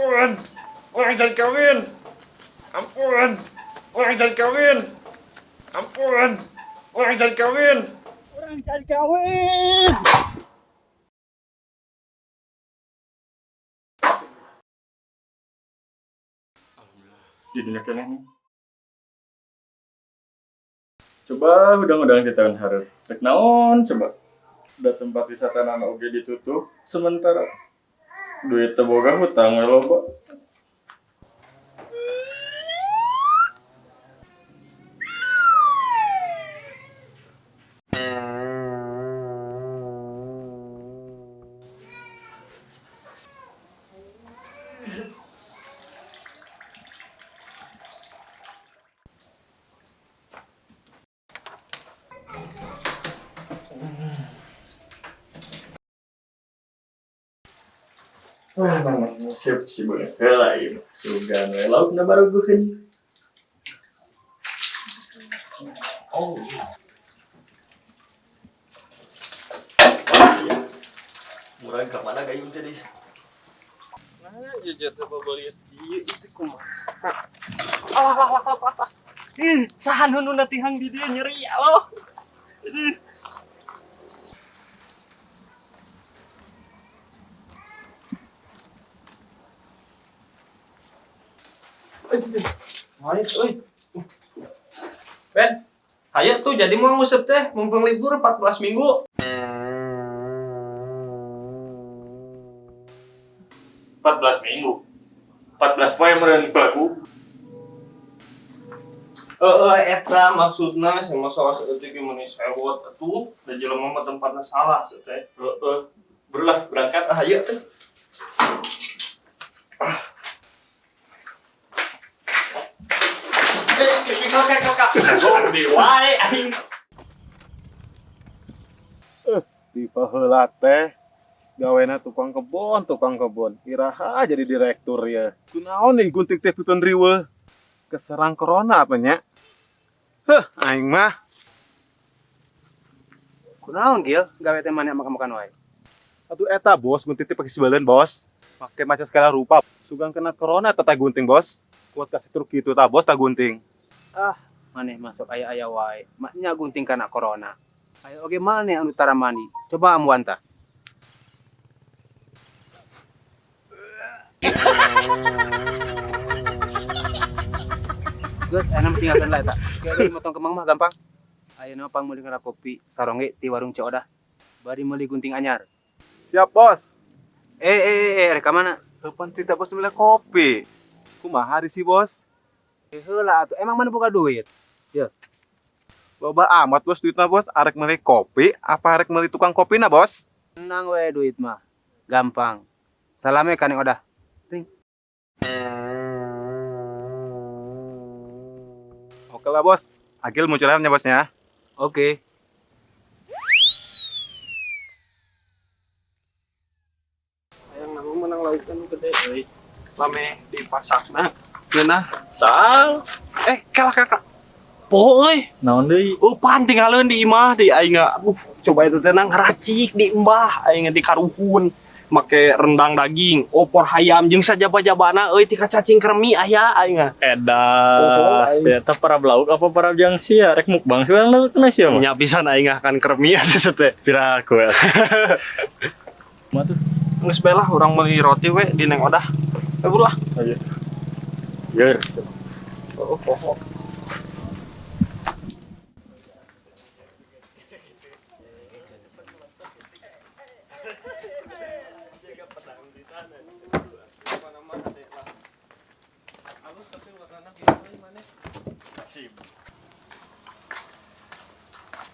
Ampun, orang jadi kawin. Ampun, orang jadi kawin. Ampun, orang jadi kawin. Orang cari kawin. Di dunia kene nih. Coba udang-udang kita kan harus cek naon coba. Da tempat wisata nana oge ditutup sementara duit teu boga hutang we loba. Nah, sip si boleh heula ieu. Sugan we laukna barugukeun. Oh. Siap. Murang ka mana gayung tadi? Nah, jajar teh babaliet ieu itu kumaha. Alah. Sahan hununa tihang di dieu nyeri aloh. Ben, ayo tuh jadi mau ngusep teh, mumpung libur 14 minggu. 14 minggu. 14 poe meureun baku. Eta maksudna sama salah seeutik mun sewot atuh, da jelema mah tempatna salah teh. Berulah berangkat. Ayo teh. Kakak. Wae aing. Tipe heula teh gawena tukang kebon iraha jadi direktur ya kunaon nih gunting teh tutun riweuh keserang corona apa nya aing mah Kunaon Gil? Gawe teh maneh makan-makan wae. atuh eta bos gunting teh pake sibeuleun bos make macam segala rupa sugang kena corona teh gunting bos kuat kasih truk kitu tah bos tah gunting Maneh masuk aya-aya wae. Maknya gunting kana corona. Ayo oge maneh anu tara mandi. Coba amuan tah. Geus aya tinggalkeun lah eta. Geus motong kemang mah gampang. Ayeuna pang meuli ngara kopi sarongge ti warung Ciodah. Bari meuli gunting anyar. siap bos Rek ka mana? teu penting tah bos milih kopi kumaha hari si bos Heula atuh. Emang mana boga duit? loba amat bos duitna bos arek milih kopi apa arek milih tukang kopi na bos Tenang we duit mah. Gampang. Salame ka Neng Odah. oke lah bos Agil mau curhatnya bosnya Oke. Hayang nama menang lautan gede euy. Lame dipasakna. Geunah sal. Kalah kakak. Poho euy. Naon deui? Pan tinggalin di imah di aing coba itu tenang racik di embah aing di karuhun make rendang daging opor hayam jeung sajaba-jabana euy tika cacing kremi aya aing Edah, eta para blauk apa para jangsi ya rek mukbang sekarang lu kena sia mah. nya pisan aing akan kremi atuh teh Viral ku. Mah tuh. geus bae lah urang meuli roti we di Neng Odah buruh Ayo. Yer.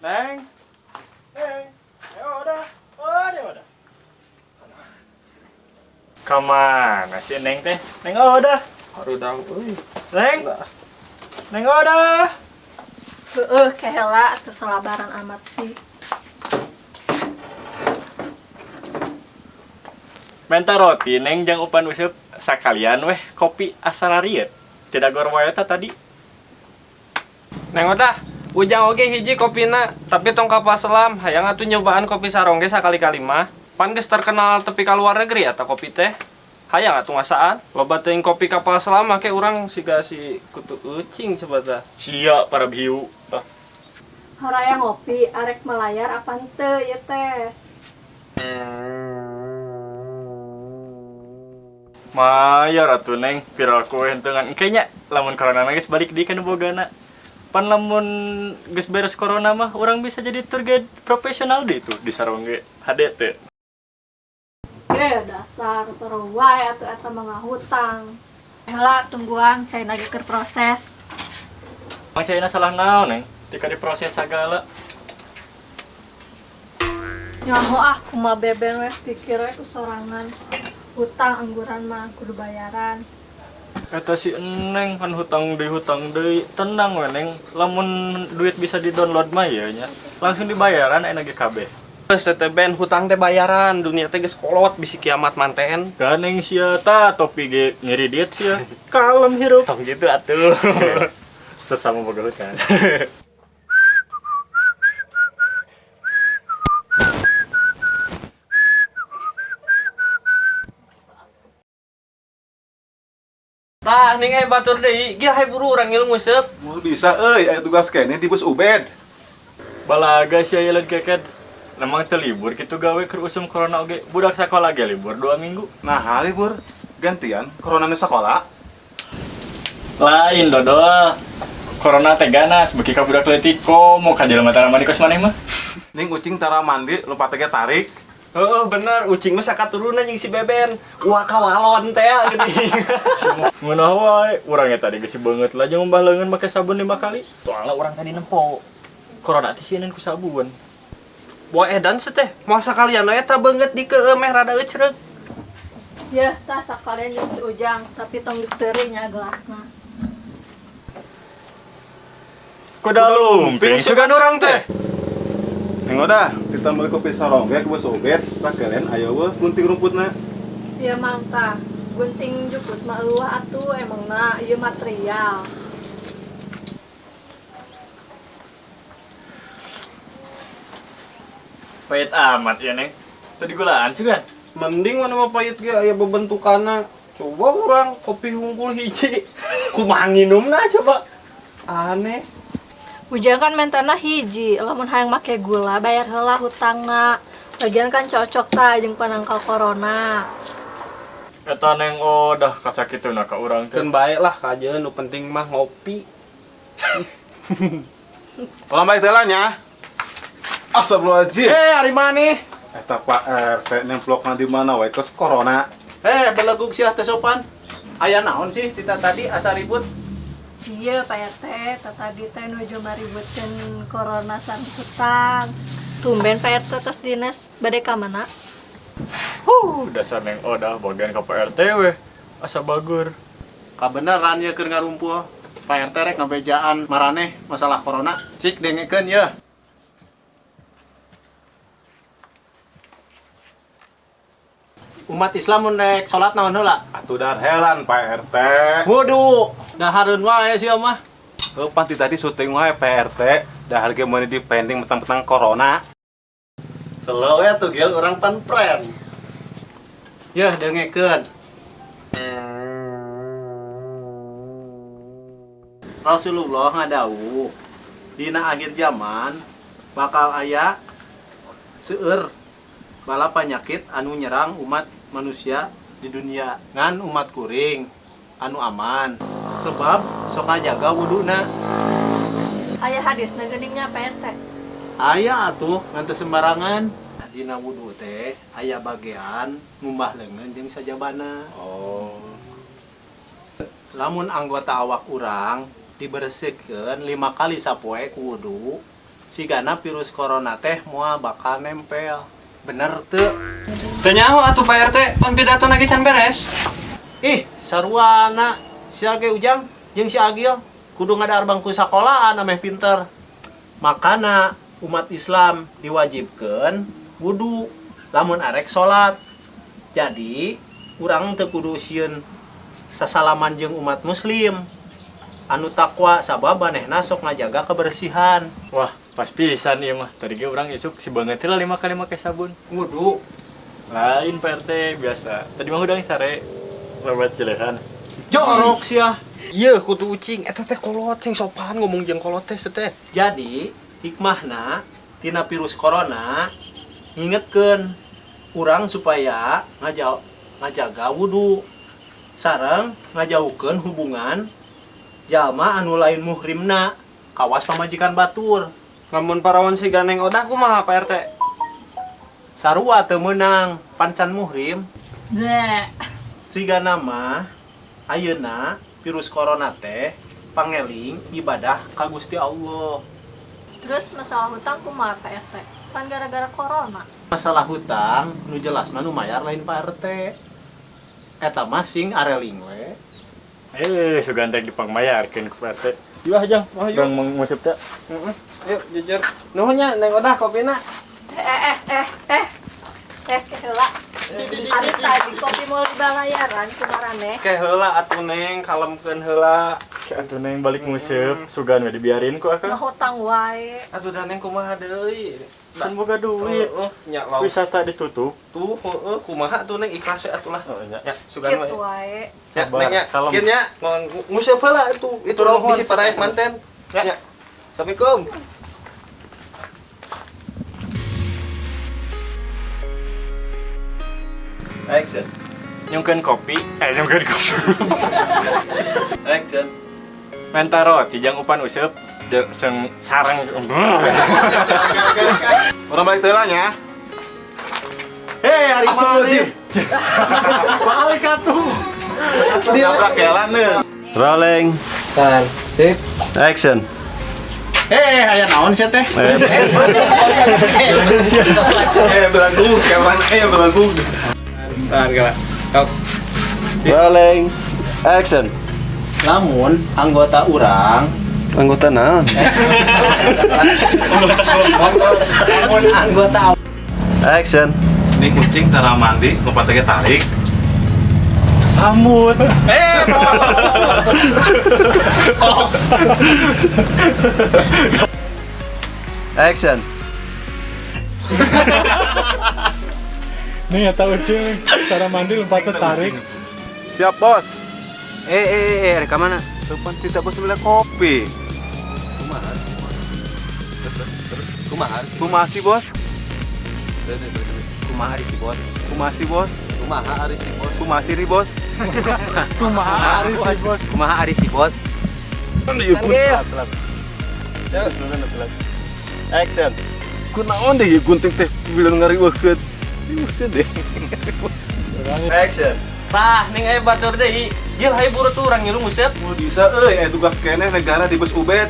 Neng. Udah. Kamana sih Neng teh? Neng udah. harudang euy Neng. Neng udah. Kehela keselabaran amat sih. Menta roti Neng jang upan useup sakalian weh kopi asalarit. Tidak gor wae eta tadi. Neng Odah ujang oge hiji kopina tapi tong kapal selam hayang atuh nyobaan kopi sarongge sakali-kali mah pan geus terkenal tepi ka luar negeri eta kopi teh Hayang atuh ngasaan. Loba teuing kopi kapal selam make urang siga si kutu eucing coba tah. Sia para biu. Horayang ngopi, arek melayar apa henteu ieu teh? Mayar atuh neng, viral kowe henteu ngan engke nya. Lamun corona geus balik deui kana bogana. Pan lamun geus beres corona mah urang bisa jadi tour guide profesional deh tuh di Sarongge. Hade teh. Dasar seru wae atuh eta mah ngahutang. Heula tungguan cai lagi keur proses. Mang caina salah naon neng? Tika diproses sagala. Nyaho ah kumaha beben we pikir we kusorangan. Hutang angguran mah kudu bayaran. Eta si Eneng kan hutang deui tenang we neng. Lamun duit bisa di-download mah ya nya. Langsung dibayaran aya ge kabeh. Geus teh ben hutang teh bayaran, dunia teh geus kolot bisi kiamat manten. Ganeng sia ta topi ge nyeri diet sia. Kalem hirup. Tong gitu atuh. Sesama boga hutang. Tah ning batur deui, gil hay buru urang ngilu nguseup. Mau bisa aya tugas kene di bus Ubed. Balaga sia yeun keket. Lemang teu libur kitu gawe keur usum corona oge. Budak sakola ge libur 2 minggu. Nah, libur gantian corona nu sekolah. Lain dodol. Corona teh ganas beki ka budak leutik komo ka jelema tara mandi kos maneh mah. Ning ucing tara mandi lupa teh tarik. Heeh, bener, ucing mah sakaturunan jeung si Beben. Wah kawalon teh geuning. Ngeunah wae, urang eta tadi geus beungeut lah jeung umbah leungeun make sabun 5 kali. Soalna urang tadi nempo. Corona teh sieun ku sabun. Boa edan teh, masa kalian eta beungeut di keueuh meh rada eucreug. Yeuh tah sakalian jeung si Ujang, tapi tong diteureung nya gelasna. Kuda lumping sugan urang teh. Ning udah, kita beli kopi Sarongge ke bus Ubed, sakeureun aya we gunting rumputna. Ieu mah tah gunting jukut mah eueuh atuh emangna ieu material. Pahit amat ya, Neng. Tadi gulaan sugan. Mending mana mah pahit ge aya bebentukanna. Coba urang kopi hungkul hiji. Kumaha nginumna coba. Aneh. Ujang kan mentana hiji, lamun hayang make gula bayar heula hutangna. Lagian kan cocok tah jeung panangkal corona. Eta Neng dah kaca kituna ka urang teh. Keun bae lah kajeun nu penting mah ngopi. Ulang baik teh lah nya. Astagfirullahaladzim. Ari maneh? Eta Pak RT nemplokna di mana wae kos corona. Belegug sia teh sopan. Aya naon sih tita tadi asa ribut? Iya Pak RT, tadi teh nuju maributkeun corona sareng hutang. Tumben Pak RT tos dinas bade ka mana? Dasar Neng dah bagian ka PRT we. Asa bagur. Kabeneran ye keur ngarumpuh. Pak RT rek ngabejaan maraneh masalah corona. Cik dengekeun ye. Umat Islam mun rek salat naon heula? Atuh dar helan Pak RT. Wudu, dahareun wae sia mah. Heuh panti tadi syuting wae Pak RT, dahar ge meuni dipending mentang-mentang corona. Slow ya tuh gil orang pan pren. Yeuh dengekeun. Rasulullah ngadawuh dina akhir zaman bakal aya seueur bala panyakit anu nyerang umat manusia di dunia ngan umat kuring anu aman sebab sok ngajaga wuduna. Aya hadisna geuningnya Pak RT. Aya atuh ngan teu sembarangan. Dina wudu teh aya bagean ngumbah leungeun jeung sajabana. Oh. Lamun anggota awak urang dibersihkeun 5 kali sapoe ku wudu, sigana virus corona teh moal bakal nempel. Bener teu? Teu nyaho atuh Pak RT, pan pidato lagi can beres. Ih, sarwana sia ge Ujang jeung si Agil kudu ngadar bangku sakolahan ameh pinter. Makana umat Islam diwajibkeun wudu lamun arek salat. Jadi, urang teu kudu sieun sasalaman jeung umat muslim. Anu takwa sabab manehna sok ngajaga kebersihan. Wah, pas pisan ieu mah. Tadi ge urang isuk si banget lah 5 kali make sabun. Wudu. Lain Pak RT biasa. Tadi mah udah sare lewat cilehan. Jorok sia. Iya kudu ucing eta teh kolot sing sopan ngomong jeung kolot teh teh. Jadi hikmahna tina virus corona ngingetkeun urang supaya ngajaga wudu sareng ngajaukeun hubungan jalma anu lain muhrimna kawas pamajikan batur. Lamun parawan si Ganeng Odah kumaha Pak RT? Sarua teu meunang pancan muhrim Bleh. siga nama ayeuna virus corona teh pangeling ibadah ka Gusti Allah. Terus masalah hutang kumaha Pak RT? Kan gara-gara corona. Masalah hutang nu jelas mah nu mayar lain Pak RT. Eta mah sing areling we. Suganteng dipangmayarkeun ku Pak RT. Yuk Jang, Bang ngusep teh. Ayo jujur. Nuhunnya Neng Odah kopina. Heula. Ari tadi kopi mau dibayaran kumarane. Ke heula atuh Neng kalemkeun heula. Atuh Neng balik ngusep, sugan we dibiarin ku akang. Ngehutang wae. Atuh da Neng kumaha deui? Can boga duit. Nya lauk Wisata ditutup. tuh kumaha atuh Neng ikhlas we atuh lah. Oh nya. Ya sugan we. Kitu wae. Ya Sabar, Neng ya. kalem. Kieu nya nguseup heula itu Nuhun, bisi paraek manten. Ya. Assalamualaikum. Action. Nyungkeun kopi. Nyungkeun kopi. Action. Menta roti jang upan useup. Seng sarang. Orang balik teulah nya. Hei, hari Astagfirullahaladzim. balik atuh. Nabrak kelan nih. Rolling. Sip. Action. Aya naon sia teh? Belangkung, kelan belangkung. Bentar kala. Sok. Rolling. Action. Lamun anggota urang, Anggota naon? lamun anggota Action. Ini kucing tara mandi, lompat lagi tarik. Samut. Action. Nih tahu cing, cara mandi lompat tarik. Siap, Bos. Reka mana? Depan kita bos beli kopi. Kumasi, Bos. Kumaha di bos? Kumasi, Bos. Kumaha ari si bos? Kumasi ri, Bos. Kumaha ari si bos? Kumaha ari si bos? Action. Kunaon deh gunting teh bilang ngariweukeun. Diuskeun deh. Action. Tah, ning aya batur deui. Gil hayu buru tuh urang ngilu ngusep. Mau bisa tugas keneh negara di bos Ubed.